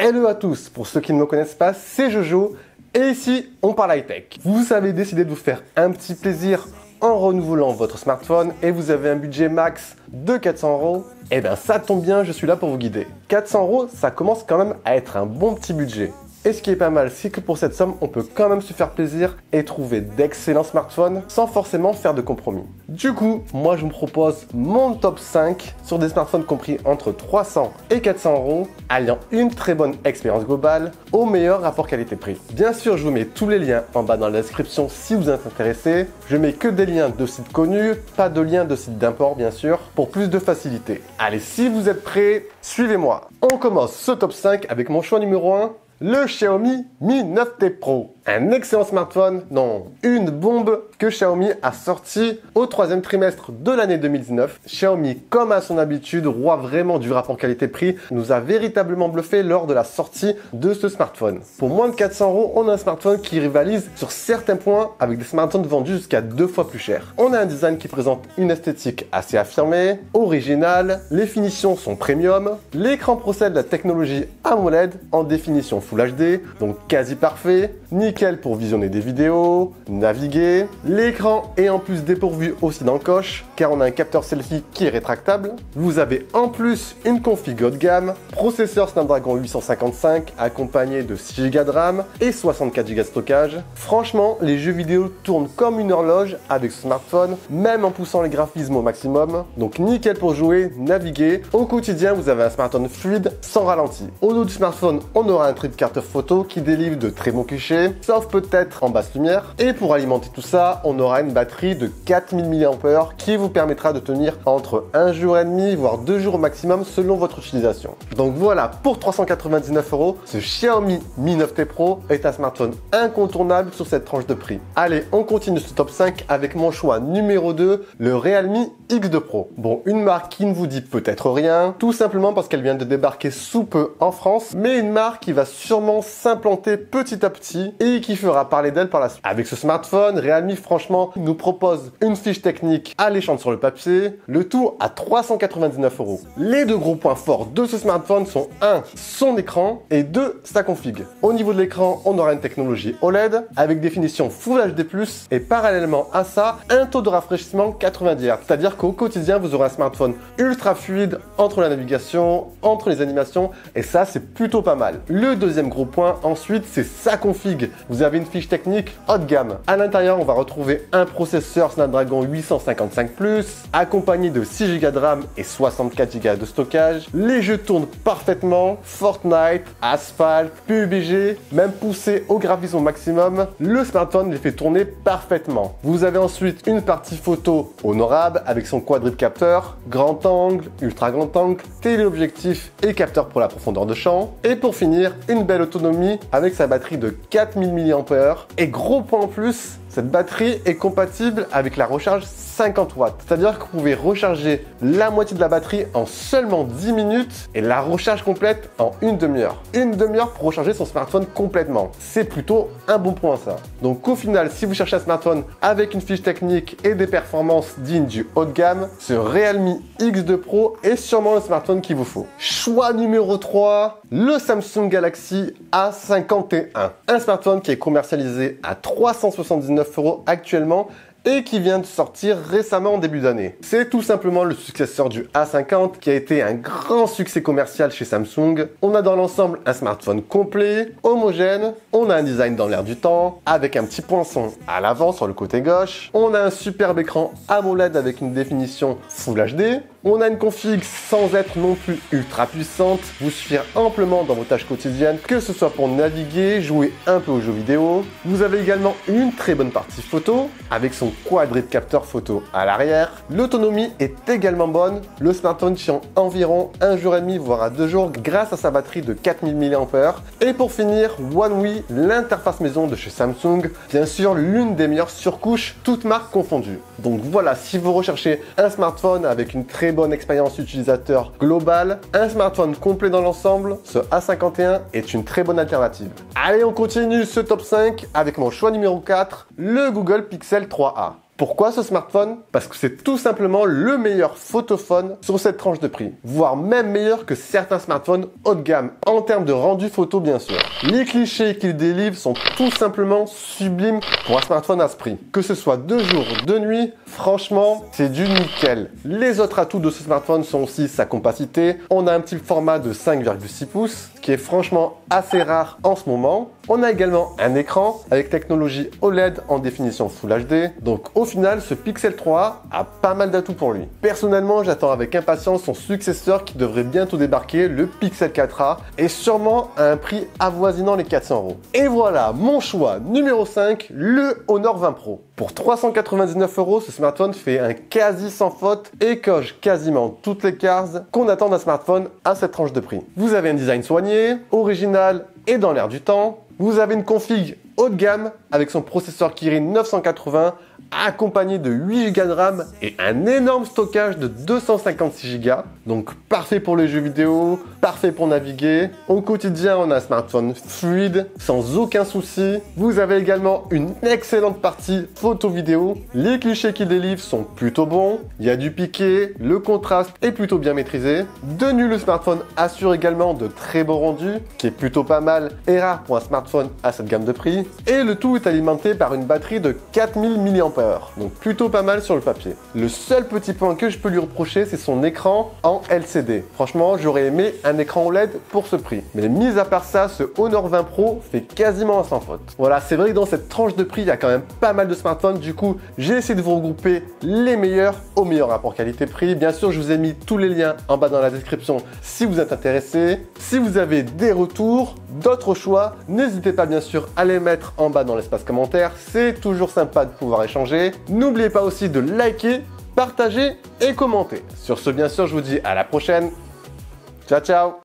Hello à tous, pour ceux qui ne me connaissent pas, c'est Jojo et ici on parle high-tech. Vous avez décidé de vous faire un petit plaisir en renouvelant votre smartphone et vous avez un budget max de 400 €. Eh bien ça tombe bien, je suis là pour vous guider. 400 €, ça commence quand même à être un bon petit budget. Et ce qui est pas mal, c'est que pour cette somme, on peut quand même se faire plaisir et trouver d'excellents smartphones sans forcément faire de compromis. Du coup, moi je vous propose mon top 5 sur des smartphones compris entre 300 et 400 €, alliant une très bonne expérience globale au meilleur rapport qualité-prix. Bien sûr, je vous mets tous les liens en bas dans la description si vous êtes intéressé. Je mets que des liens de sites connus, pas de liens de sites d'import bien sûr, pour plus de facilité. Allez, si vous êtes prêts, suivez-moi. On commence ce top 5 avec mon choix numéro 1. Le Xiaomi Mi 9T Pro, un excellent smartphone, non, une bombe que Xiaomi a sorti au troisième trimestre de l'année 2019. Xiaomi, comme à son habitude, roi vraiment du rapport qualité-prix, nous a véritablement bluffé lors de la sortie de ce smartphone. Pour moins de 400 €, on a un smartphone qui rivalise sur certains points avec des smartphones vendus jusqu'à 2 fois plus cher. On a un design qui présente une esthétique assez affirmée, originale, les finitions sont premium, l'écran procède de la technologie AMOLED en définition Full HD, donc quasi parfait, nickel pour visionner des vidéos, naviguer. L'écran est en plus dépourvu aussi d'encoche, car on a un capteur selfie qui est rétractable. Vous avez en plus une config haut de gamme, processeur Snapdragon 855 accompagné de 6 Go de RAM et 64 Go de stockage. Franchement, les jeux vidéo tournent comme une horloge avec ce smartphone, même en poussant les graphismes au maximum. Donc nickel pour jouer, naviguer. Au quotidien, vous avez un smartphone fluide, sans ralenti. Au dos du smartphone, on aura un trip carte photo qui délivre de très bons clichés, sauf peut-être en basse lumière. Et pour alimenter tout ça, on aura une batterie de 4000 mAh qui vous permettra de tenir entre 1 jour et demi, voire 2 jours au maximum selon votre utilisation. Donc voilà, pour 399 €, ce Xiaomi Mi 9T Pro est un smartphone incontournable sur cette tranche de prix. Allez, on continue ce top 5 avec mon choix numéro 2, le Realme X2 Pro. Bon, une marque qui ne vous dit peut-être rien, tout simplement parce qu'elle vient de débarquer sous peu en France, mais une marque qui va sûrement s'implanter petit à petit et qui fera parler d'elle par la suite. Avec ce smartphone, Realme franchement nous propose une fiche technique alléchante sur le papier, le tout à 399 €. Les deux gros points forts de ce smartphone sont 1. Son écran et 2. Sa config. Au niveau de l'écran, on aura une technologie OLED avec définition Full HD+, et parallèlement à ça, un taux de rafraîchissement 90 Hz. C'est-à-dire qu'au quotidien, vous aurez un smartphone ultra fluide entre la navigation, entre les animations, et ça, c'est plutôt pas mal. Le deuxième gros point, ensuite, c'est sa config. Vous avez une fiche technique haut de gamme. À l'intérieur, on va retrouver un processeur Snapdragon 855+, accompagné de 6 Go de RAM et 64 Go de stockage. Les jeux tournent parfaitement. Fortnite, Asphalt, PUBG, même poussé au graphisme au maximum, le smartphone les fait tourner parfaitement. Vous avez ensuite une partie photo honorable avec son quadruple capteur, grand angle, ultra grand angle, téléobjectif et capteur pour la profondeur de champ. Et pour finir, une belle autonomie avec sa batterie de 4000 mAh. Et gros point en plus, cette batterie est compatible avec la recharge 50 watts. C'est-à-dire que vous pouvez recharger la moitié de la batterie en seulement 10 minutes et la recharge complète en une demi-heure. Une demi-heure pour recharger son smartphone complètement. C'est plutôt un bon point ça. Donc au final, si vous cherchez un smartphone avec une fiche technique et des performances dignes du haut de gamme, ce Realme X2 Pro est sûrement le smartphone qu'il vous faut. Choix numéro 3, le Samsung Galaxy A51. Un smartphone qui est commercialisé à 379 € actuellement et qui vient de sortir récemment en début d'année. C'est tout simplement le successeur du A50 qui a été un grand succès commercial chez Samsung. On a dans l'ensemble un smartphone complet, homogène, on a un design dans l'air du temps, avec un petit poinçon à l'avant sur le côté gauche, on a un superbe écran AMOLED avec une définition Full HD, on a une config sans être non plus ultra puissante, vous suffire amplement dans vos tâches quotidiennes, que ce soit pour naviguer, jouer un peu aux jeux vidéo. Vous avez également une très bonne partie photo, avec son quadruple capteur photo à l'arrière. L'autonomie est également bonne, le smartphone tient environ 1 jour et demi, voire à 2 jours, grâce à sa batterie de 4000 mAh. Et pour finir, One UI, l'interface maison de chez Samsung, bien sûr l'une des meilleures surcouches, toutes marques confondues. Donc voilà, si vous recherchez un smartphone avec une très bonne expérience utilisateur globale, un smartphone complet dans l'ensemble, ce A51 est une très bonne alternative. Allez, on continue ce top 5 avec mon choix numéro 4, le Google Pixel 3a. Pourquoi ce smartphone? Parce que c'est tout simplement le meilleur photophone sur cette tranche de prix, voire même meilleur que certains smartphones haut de gamme, en termes de rendu photo bien sûr. Les clichés qu'il délivre sont tout simplement sublimes pour un smartphone à ce prix. Que ce soit de jour ou de nuit, franchement, c'est du nickel. Les autres atouts de ce smartphone sont aussi sa compacité. On a un petit format de 5,6 pouces, qui est franchement assez rare en ce moment. On a également un écran avec technologie OLED en définition Full HD. Donc au final, ce Pixel 3 a pas mal d'atouts pour lui. Personnellement, j'attends avec impatience son successeur qui devrait bientôt débarquer, le Pixel 4a, et sûrement à un prix avoisinant les 400 €. Et voilà, mon choix numéro 5, le Honor 20 Pro. Pour 399 €, ce smartphone fait un quasi sans faute et coche quasiment toutes les cases qu'on attend d'un smartphone à cette tranche de prix. Vous avez un design soigné, original et dans l'air du temps. Vous avez une config haut de gamme avec son processeur Kirin 980 accompagné de 8 Go de RAM et un énorme stockage de 256 Go. Donc parfait pour les jeux vidéo, parfait pour naviguer. Au quotidien, on a un smartphone fluide, sans aucun souci. Vous avez également une excellente partie photo-vidéo. Les clichés qu'il délivre sont plutôt bons. Il y a du piqué, le contraste est plutôt bien maîtrisé. De nu, le smartphone assure également de très beaux rendus, qui est plutôt pas mal et rare pour un smartphone à cette gamme de prix. Et le tout est alimenté par une batterie de 4000 mAh. Donc plutôt pas mal sur le papier. Le seul petit point que je peux lui reprocher, c'est son écran en LCD. Franchement, j'aurais aimé un écran OLED pour ce prix. Mais mis à part ça, ce Honor 20 Pro fait quasiment un sans faute. Voilà, c'est vrai que dans cette tranche de prix, il y a quand même pas mal de smartphones. Du coup, j'ai essayé de vous regrouper les meilleurs au meilleur rapport qualité-prix. Bien sûr, je vous ai mis tous les liens en bas dans la description si vous êtes intéressé. Si vous avez des retours, d'autres choix, n'hésitez pas bien sûr à les mettre en bas dans l'espace commentaire. C'est toujours sympa de pouvoir échanger. N'oubliez pas aussi de liker, partager et commenter. Sur ce, bien sûr, je vous dis à la prochaine. Ciao, ciao!